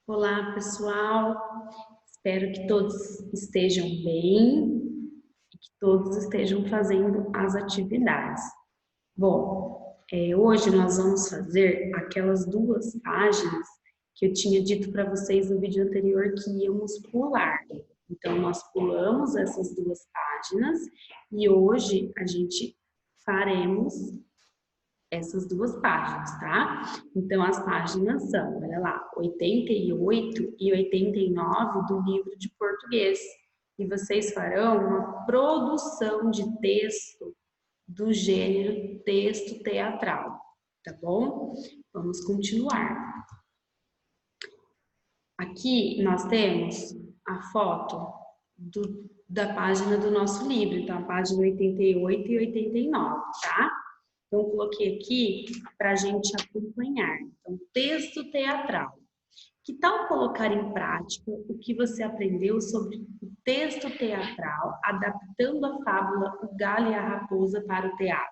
Olá, pessoal. Espero que todos estejam bem e que todos estejam fazendo as atividades. Bom, hoje nós vamos fazer aquelas duas páginas que eu tinha dito para vocês no vídeo anterior que íamos pular. Então, nós pulamos essas duas páginas e hoje a gente faremos essas duas páginas, tá? Então, as páginas são, olha lá, 88 e 89 do livro de português. E vocês farão uma produção de texto do gênero texto teatral, tá bom? Vamos continuar. Aqui nós temos a foto da página do nosso livro, então a página 88 e 89, tá? Então, coloquei aqui para a gente acompanhar. Então, texto teatral. Que tal colocar em prática o que você aprendeu sobre o texto teatral, adaptando a fábula O Galho e a Raposa para o teatro?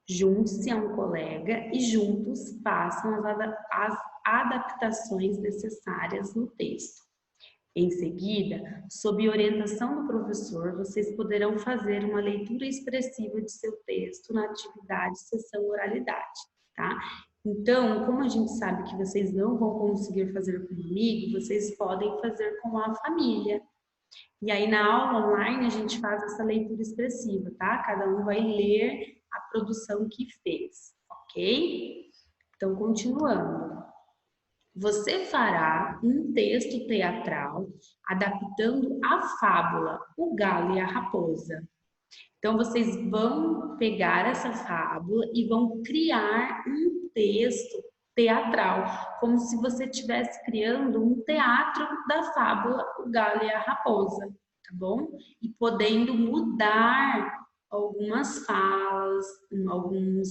Junte-se a um colega e juntos façam as adaptações necessárias no texto. Em seguida, sob orientação do professor, vocês poderão fazer uma leitura expressiva de seu texto na atividade sessão oralidade, tá? Então, como a gente sabe que vocês não vão conseguir fazer com um amigo, vocês podem fazer com a família. E aí, na aula online, a gente faz essa leitura expressiva, tá? Cada um vai ler a produção que fez, ok? Então, continuando. Você fará um texto teatral adaptando a fábula O Galo e a Raposa. Então, vocês vão pegar essa fábula e vão criar um texto teatral, como se você estivesse criando um teatro da fábula O Galo e a Raposa, tá bom? E podendo mudar algumas falas, alguns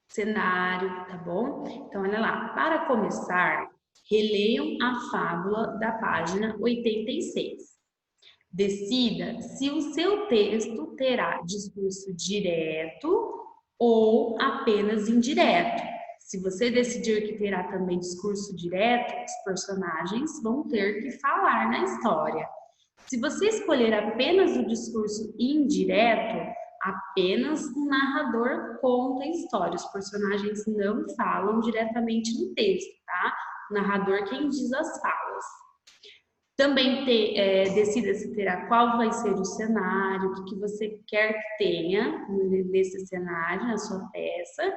cenário, tá bom? Então, olha lá. Para começar, releiam a fábula da página 86. Decida se o seu texto terá discurso direto ou apenas indireto. Se você decidir que terá também discurso direto, os personagens vão ter que falar na história. Se você escolher apenas o discurso indireto, apenas o narrador conta a história. Os personagens não falam diretamente no texto, tá? O narrador quem diz as falas. Também decida se terá qual vai ser o cenário, o que você quer que tenha nesse cenário, na sua peça.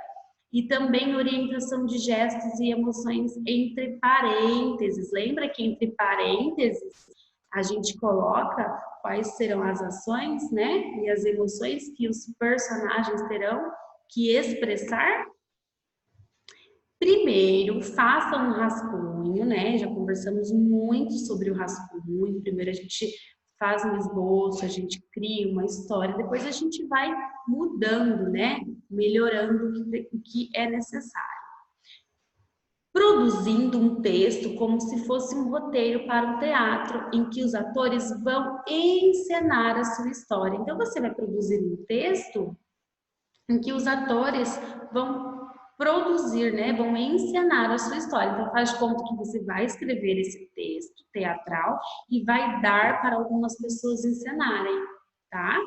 E também orientação de gestos e emoções entre parênteses. Lembra que entre parênteses a gente coloca quais serão as ações, né? E as emoções que os personagens terão que expressar. Primeiro, faça um rascunho, né? Já conversamos muito sobre o rascunho. Primeiro a gente faz um esboço, a gente cria uma história, depois a gente vai mudando, né? Melhorando o que é necessário. Produzindo um texto como se fosse um roteiro para um teatro, em que os atores vão encenar a sua história. Então, você vai produzir um texto em que os atores vão produzir, né? Vão encenar a sua história. Então, faz de conta que você vai escrever esse texto teatral e vai dar para algumas pessoas encenarem, tá?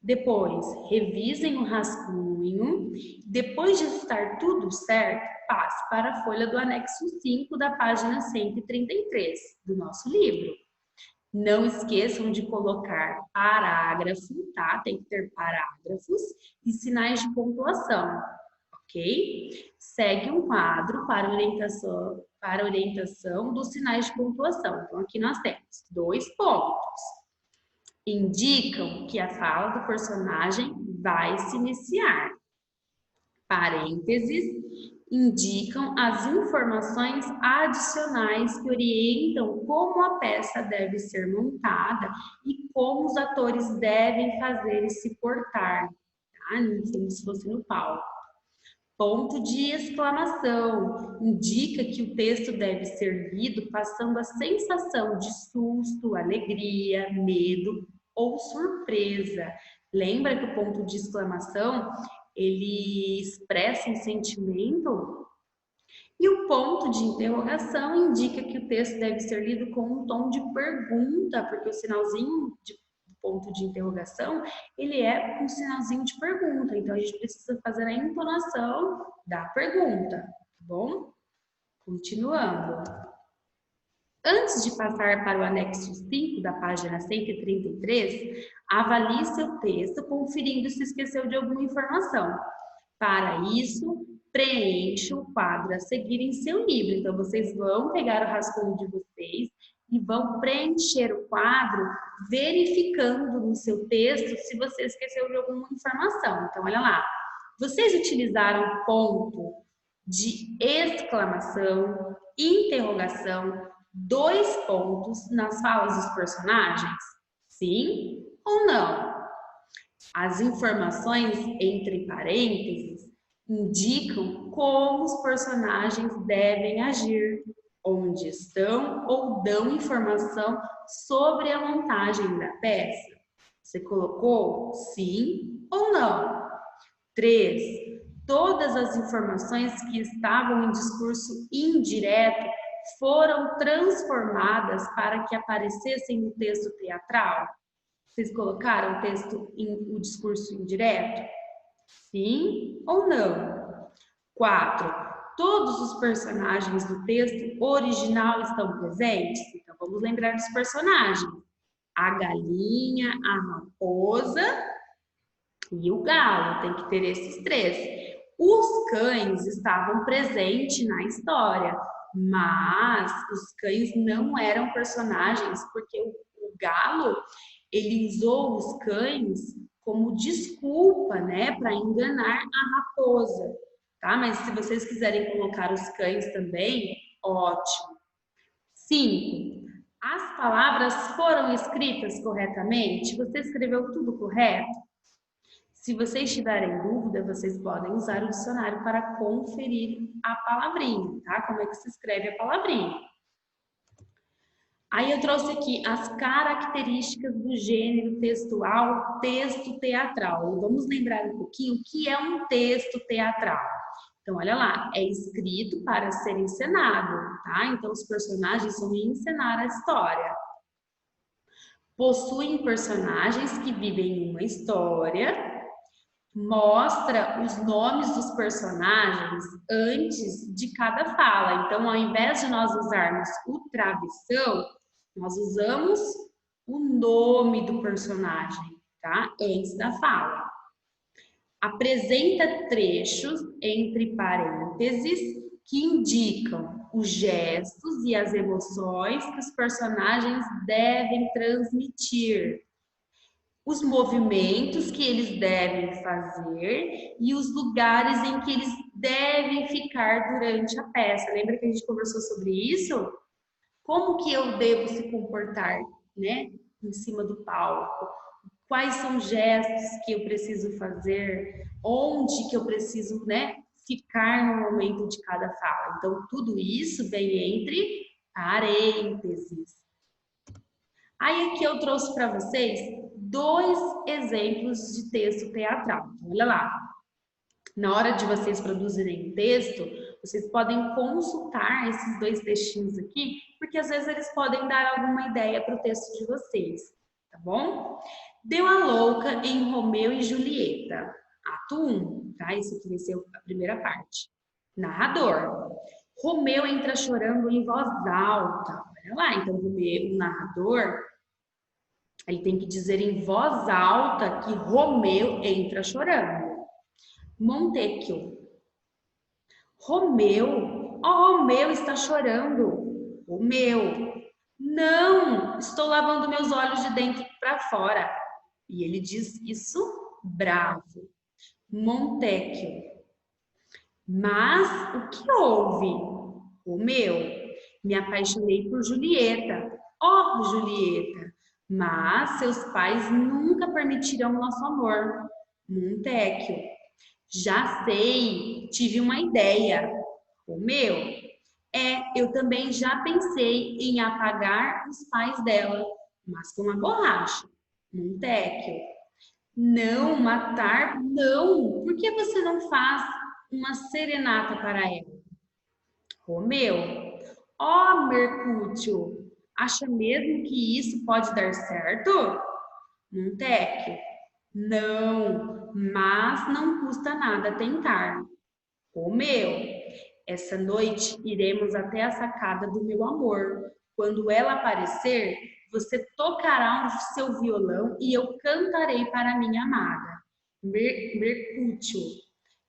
Depois, revisem o rascunho. Depois de estar tudo certo, passe para a folha do anexo 5 da página 133 do nosso livro. Não esqueçam de colocar parágrafo, tá? Tem que ter parágrafos e sinais de pontuação, ok? Segue um quadro para orientação dos sinais de pontuação. Então, aqui nós temos 2 pontos. Indicam que a fala do personagem vai se iniciar. Parênteses indicam as informações adicionais que orientam como a peça deve ser montada e como os atores devem fazer e se portar, tá? Como se fosse no palco. Ponto de exclamação indica que o texto deve ser lido passando a sensação de susto, alegria, medo ou surpresa. Lembra que o ponto de exclamação ele expressa um sentimento E o ponto de interrogação indica que o texto deve ser lido com um tom de pergunta, porque o sinalzinho de ponto de interrogação, ele é um sinalzinho de pergunta. Então, a gente precisa fazer a entonação da pergunta, tá bom? Continuando. Antes de passar para o anexo 5 da página 133, avalie seu texto, conferindo se esqueceu de alguma informação. Para isso, preencha o quadro a seguir em seu livro. Então, vocês vão pegar o rascunho de vocês e vão preencher o quadro, verificando no seu texto se você esqueceu de alguma informação. Então, olha lá. Vocês utilizaram ponto de exclamação, interrogação, 2 pontos nas falas dos personagens? Sim ou não? As informações entre parênteses indicam como os personagens devem agir, onde estão ou dão informação sobre a montagem da peça. Você colocou sim ou não? 3. Todas as informações que estavam em discurso indireto foram transformadas para que aparecessem no texto teatral? Vocês colocaram o discurso indireto? Sim ou não? 4. Todos os personagens do texto original estão presentes? Então, vamos lembrar dos personagens. A galinha, a raposa e o galo. Tem que ter esses 3. Os cães estavam presentes na história, mas os cães não eram personagens, porque o galo, ele usou os cães como desculpa, né, para enganar a raposa, tá? Mas se vocês quiserem colocar os cães também, ótimo. 5. As palavras foram escritas corretamente? Você escreveu tudo correto? Se vocês tiverem dúvida, vocês podem usar o dicionário para conferir a palavrinha, tá? Como é que se escreve a palavrinha. Aí eu trouxe aqui as características do gênero textual, texto teatral. E vamos lembrar um pouquinho o que é um texto teatral. Então, olha lá, é escrito para ser encenado, tá? Então, os personagens vão encenar a história. Possuem personagens que vivem uma história. Mostra os nomes dos personagens antes de cada fala. Então, ao invés de nós usarmos o travessão, nós usamos o nome do personagem, tá? Antes da fala. Apresenta trechos entre parênteses que indicam os gestos e as emoções que os personagens devem transmitir, os movimentos que eles devem fazer e os lugares em que eles devem ficar durante a peça. Lembra que a gente conversou sobre isso? Como que eu devo se comportar, né, em cima do palco? Quais são os gestos que eu preciso fazer? Onde que eu preciso, né, ficar no momento de cada fala? Então, tudo isso vem entre parênteses. Aí aqui eu trouxe para vocês 2 exemplos de texto teatral. Olha lá. Na hora de vocês produzirem um texto, vocês podem consultar esses 2 textinhos aqui, porque às vezes eles podem dar alguma ideia para o texto de vocês, tá bom? Deu a louca em Romeu e Julieta, ato 1, tá? Esse aqui vai ser a primeira parte. Narrador. Romeu entra chorando em voz alta. Olha lá, então o narrador, ele tem que dizer em voz alta que Romeu entra chorando. Montecchio. Romeu, Romeu está chorando. Romeu, não, estou lavando meus olhos de dentro para fora. E ele diz isso bravo. Montecchio. Mas o que houve? Romeu, me apaixonei por Julieta. Julieta, mas seus pais nunca permitirão nosso amor. Montecchio, já sei, tive uma ideia. Romeu, eu também já pensei em apagar os pais dela, mas com a borracha. Montecchio, não, matar, não. Por que você não faz uma serenata para ela? Romeu: ó, Mercúcio, acha mesmo que isso pode dar certo? Montecchio: não, mas não custa nada tentar. Romeu: essa noite iremos até a sacada do meu amor. Quando ela aparecer, você tocará o seu violão e eu cantarei para minha amada. Mercúcio: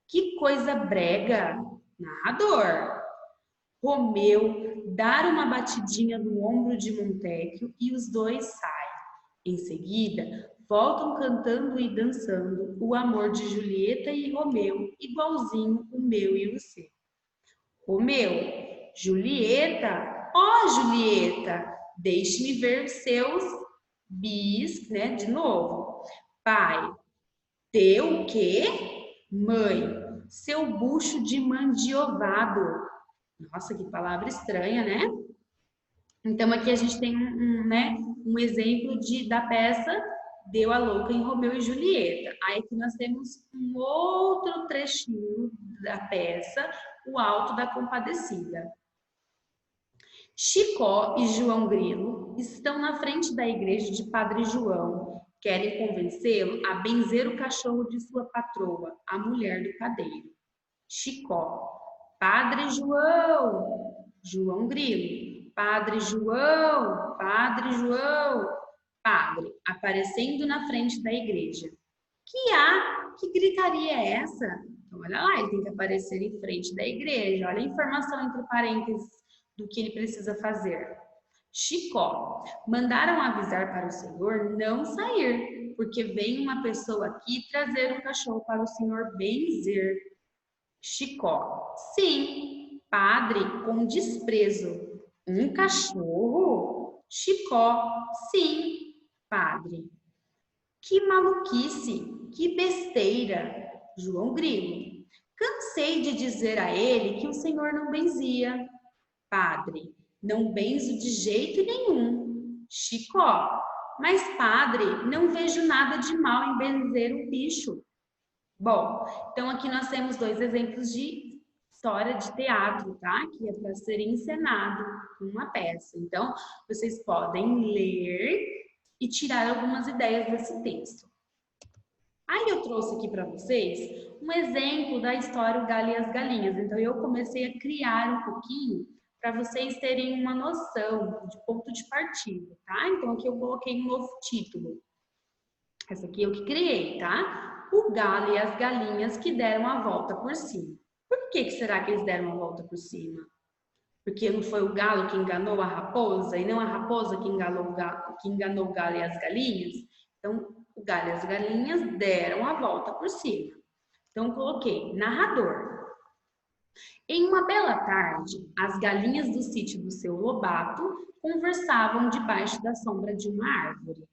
que coisa brega! Narrador: Romeu dar uma batidinha no ombro de Montecchio e os dois saem. Em seguida, voltam cantando e dançando o amor de Julieta e Romeu, igualzinho o meu e o seu. Romeu: Julieta, ó Julieta, deixe-me ver seus bis, né? De novo. Pai: teu o quê? Mãe: seu bucho de mandiovado. Nossa, que palavra estranha, né? Então aqui a gente tem né, um exemplo da peça Deu a Louca em Romeu e Julieta. Aí aqui nós temos um outro trechinho da peça, O Alto da Compadecida. Chicó e João Grilo estão na frente da igreja de Padre João. Querem convencê-lo a benzer o cachorro de sua patroa, a mulher do padeiro. Chicó: Padre João! João Grilo: Padre João! Padre João! Padre, aparecendo na frente da igreja. Que há? Que gritaria é essa? Então, olha lá, ele tem que aparecer em frente da igreja. Olha a informação entre parênteses do que ele precisa fazer. Chicó: mandaram avisar para o senhor não sair, porque vem uma pessoa aqui trazer um cachorro para o senhor benzer. Chicó: sim. Padre, com desprezo: um cachorro? Chicó: sim. Padre: que maluquice, que besteira. João Grilo: cansei de dizer a ele que o senhor não benzia. Padre: não benzo de jeito nenhum. Chicó: mas padre, não vejo nada de mal em benzer um bicho. Bom, então aqui nós temos dois exemplos de história de teatro, tá? Que é para ser encenado uma peça. Então, vocês podem ler e tirar algumas ideias desse texto. Aí eu trouxe aqui para vocês um exemplo da história O Galho e as Galinhas. Então, eu comecei a criar um pouquinho para vocês terem uma noção de ponto de partida, tá? Então, aqui eu coloquei um novo título. Essa aqui eu que criei, tá? O Galo e as Galinhas que deram a volta por cima. Por que será que eles deram a volta por cima? Porque não foi o galo que enganou a raposa e não a raposa que enganou o galo e as galinhas? Então, o galo e as galinhas deram a volta por cima. Então, coloquei narrador. Em uma bela tarde, as galinhas do sítio do seu Lobato conversavam debaixo da sombra de uma árvore.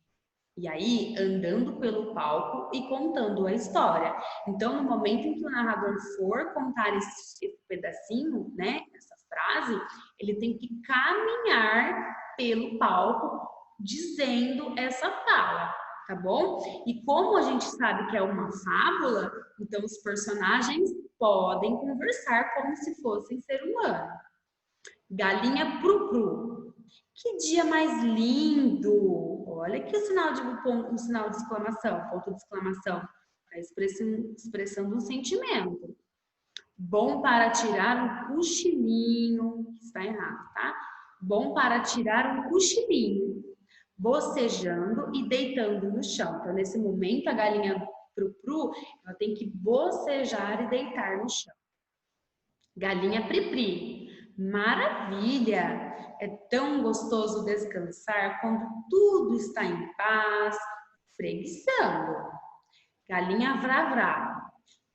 E aí, andando pelo palco e contando a história. Então, no momento em que o narrador for contar esse pedacinho, né, essa frase, ele tem que caminhar pelo palco dizendo essa fala, tá bom? E como a gente sabe que é uma fábula, então os personagens podem conversar como se fossem ser humano. Galinha Pru-Pru. Que dia mais lindo! Olha aqui um sinal de exclamação, ponto de exclamação. Está expressando um sentimento. Bom para tirar um cochilinho. Está errado, tá? Bom para tirar um cochilinho. Bocejando e deitando no chão. Então, nesse momento, a galinha Pru-Pru, ela tem que bocejar e deitar no chão. Galinha Pri-Pri. Maravilha! É tão gostoso descansar quando tudo está em paz, espreguiçando. Galinha Vrá-Vrá.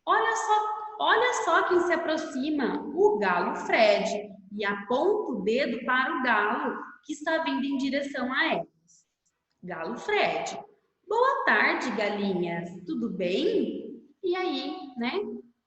Olha só quem se aproxima, o galo Fred, e aponta o dedo para o galo que está vindo em direção a elas. Galo Fred. Boa tarde, galinhas. Tudo bem? E aí, né?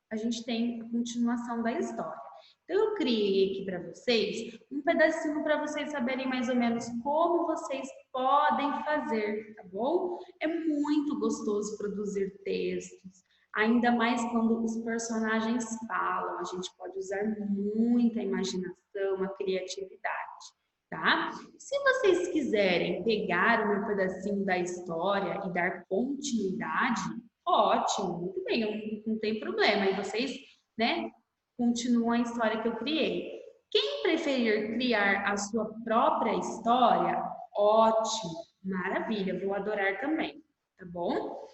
A gente tem a continuação da história. Então, eu criei aqui para vocês um pedacinho para vocês saberem mais ou menos como vocês podem fazer, tá bom? É muito gostoso produzir textos. Ainda mais quando os personagens falam, a gente pode usar muita imaginação, a criatividade, tá? Se vocês quiserem pegar o meu pedacinho da história e dar continuidade, ótimo, muito bem, não tem problema. Aí vocês, né, continuam a história que eu criei. Quem preferir criar a sua própria história, ótimo, maravilha, vou adorar também, tá bom?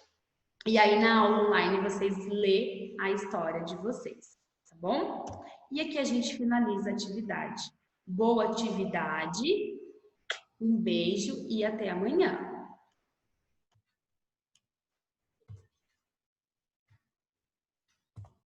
E aí na aula online vocês lê a história de vocês, tá bom? E aqui a gente finaliza a atividade. Boa atividade, um beijo e até amanhã.